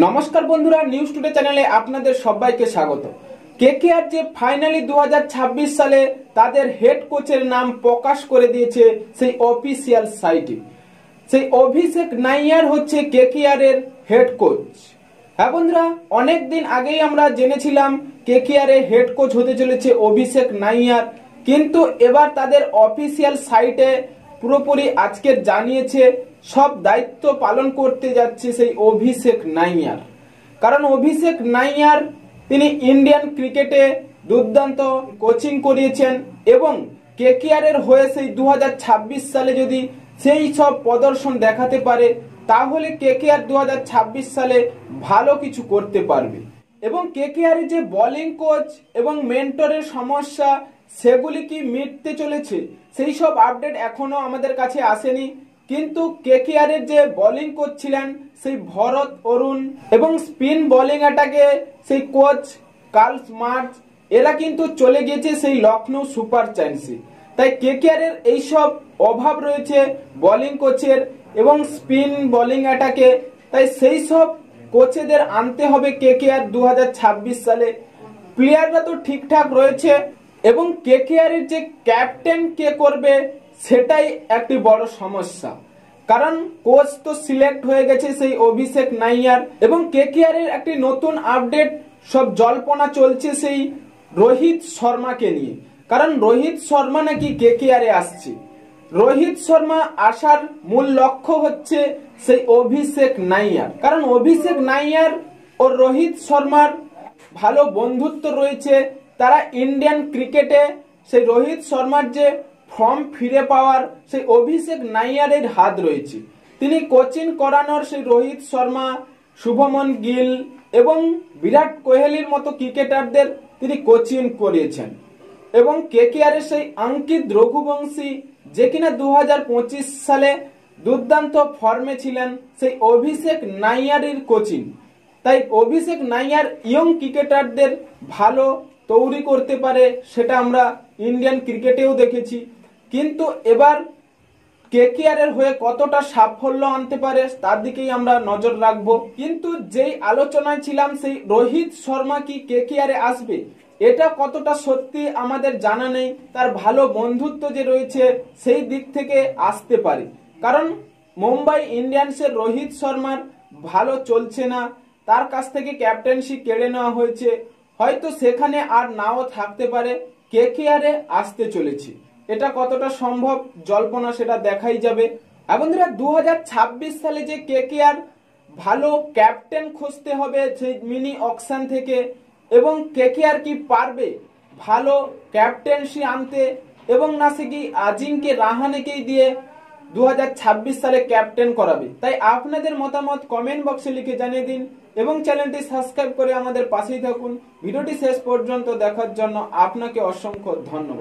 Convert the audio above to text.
নমস্কার বন্ধুরা, news today চ্যানেলে আপনাদের সবাইকে স্বাগত। কেকেআর যে ফাইনালি 2026 সালে তাদের হেড কোচের নাম প্রকাশ করে দিয়েছে সেই অফিসিয়াল সাইটে। সেই অভিষেক নাইয়ার হচ্ছে কেকেআর এর হেড কোচ। হ্যাঁ বন্ধুরা, অনেকদিন আগেই আমরা জেনেছিলাম কেকেআর এর হেড কোচ হতে চলেছে অভিষেক নাইয়ার, কিন্তু এবার তাদের অফিসিয়াল সাইটে পুরোপুরি আজকে জানিয়েছে সব দায়িত্ব পালন করতে যাচ্ছে সেই অভিষেক নাইয়ার। কারণ অভিষেক নাইয়ার তিনি ইন্ডিয়ান ক্রিকেটে দুর্দান্ত কোচিং করিয়েছেন এবং কেকেআর এর হয়ে সেই 2026 সালে যদি সেই সব প্রদর্শন দেখাতে পারে তাহলে কেকেআর 2026 সালে ভালো কিছু করতে পারবে। এবং কেকেআর এর যে বোলিং কোচ এবং মেন্টরের সমস্যা সেগুলি কি মিটতে চলেছে সেই সব আপডেট এখনো আমাদের কাছে আসেনি, কিন্তু কেকেআর এর যে বোলিং কোচ ছিলেন সেই ভরত অরুণ এবং স্পিন বোলিং অ্যাটাকে সেই কোচ কার্ল মার্চ এরা কিন্তু চলে গেছে সেই লখনৌ সুপার জায়ান্টসে। তাই কেকেআর এর এইসব অভাব রয়েছে বোলিং কোচের এবং স্পিন বোলিং অ্যাটাকে, তাই সেই সব কোচেদের আনতে হবে কেকেআর 2026 সালে। প্লেয়াররা তো ঠিকঠাক রয়েছে এবং কেকেআর এর যে ক্যাপ্টেন কে করবে সেটাই একটি বড় সমস্যা। কারণ কোচ তো সিলেক্ট হয়ে গেছে সেই অভিষেক নাইয়ার এবং কেকেআর এর একটি নতুন আপডেট সব জল্পনা চলছে সেই রোহিত শর্মাকে নিয়ে। কারণ রোহিত শর্মা নাকি কেকেআর এ আসছে। রোহিত শর্মা আসার মূল লক্ষ্য হচ্ছে সেই অভিষেক নাইয়ার। কারণ অভিষেক নাইয়ার ও রোহিত শর্মার ভালো বন্ধুত্ব রয়েছে। তারা ইন্ডিয়ান ক্রিকেটে সেই রোহিত শর্মার যে ফর্ম ফিরে পাওয়ার সেই অভিষেক নাইয়ারের হাত রয়েছে। তিনি কোচিং করানোর সেই রোহিত শর্মা, শুভমন গিল এবং বিরাট কোহলির মতো ক্রিকেটারদের তিনি কোচিং করিয়েছেন। এবং কেকেআর এর সেই অঙ্কিত রঘুবংশী যে কিনা 2025 সালে দুর্দান্ত ফর্মে ছিলেন সেই অভিষেক নাইয়ারের কোচিং। তাই অভিষেক নাইয়ার ইয়ং ক্রিকেটারদের ভালো তৈরি করতে পারে, সেটা আমরা ইন্ডিয়ান ক্রিকেটেও দেখেছি। কিন্তু এবার কেকেআর এর হয়ে কতটা সাফল্য আনতে পারে তার দিকেই আমরা নজর রাখবো। কিন্তু যেই আলোচনায় ছিলাম সেই রোহিত শর্মা কি কেকেআর এ আসবে এটা কতটা সত্যি আমাদের জানা নেই। তার ভালো বন্ধুত্ব যে রয়েছে সেই দিক থেকে আসতে পারে, কারণ মুম্বাই ইন্ডিয়ান্সের রোহিত শর্মার ভালো চলছে না, তার কাছ থেকে ক্যাপ্টেনশিপ কেড়ে নেওয়া হয়েছে, হয়তো সেখানে আর নাও থাকতে পারে, কেকেআর এ আসতে চলেছে। এটা কতটা সম্ভব জল্পনা সেটা দেখাই যাবে। বন্ধুরা 2026 সালে যে কেকেআর ভালো ক্যাপ্টেন খুঁজতে হবে সেই মিনি অকশন থেকে, এবং কেকেআর কি পারবে ভালো ক্যাপ্টেন্সি আনতে এবং না সে কি আজিঙ্কে রাহানেকেই দিয়ে 2026 সালে ক্যাপ্টেন করাবে। তাই আপনাদের মতামত কমেন্ট বক্সে লিখে জানিয়ে দিন এবং চ্যানেলটি সাবস্ক্রাইব করে আমাদের পাশেই থাকুন। ভিডিওটি শেষ পর্যন্ত দেখার জন্য আপনাকে অসংখ্য ধন্যবাদ।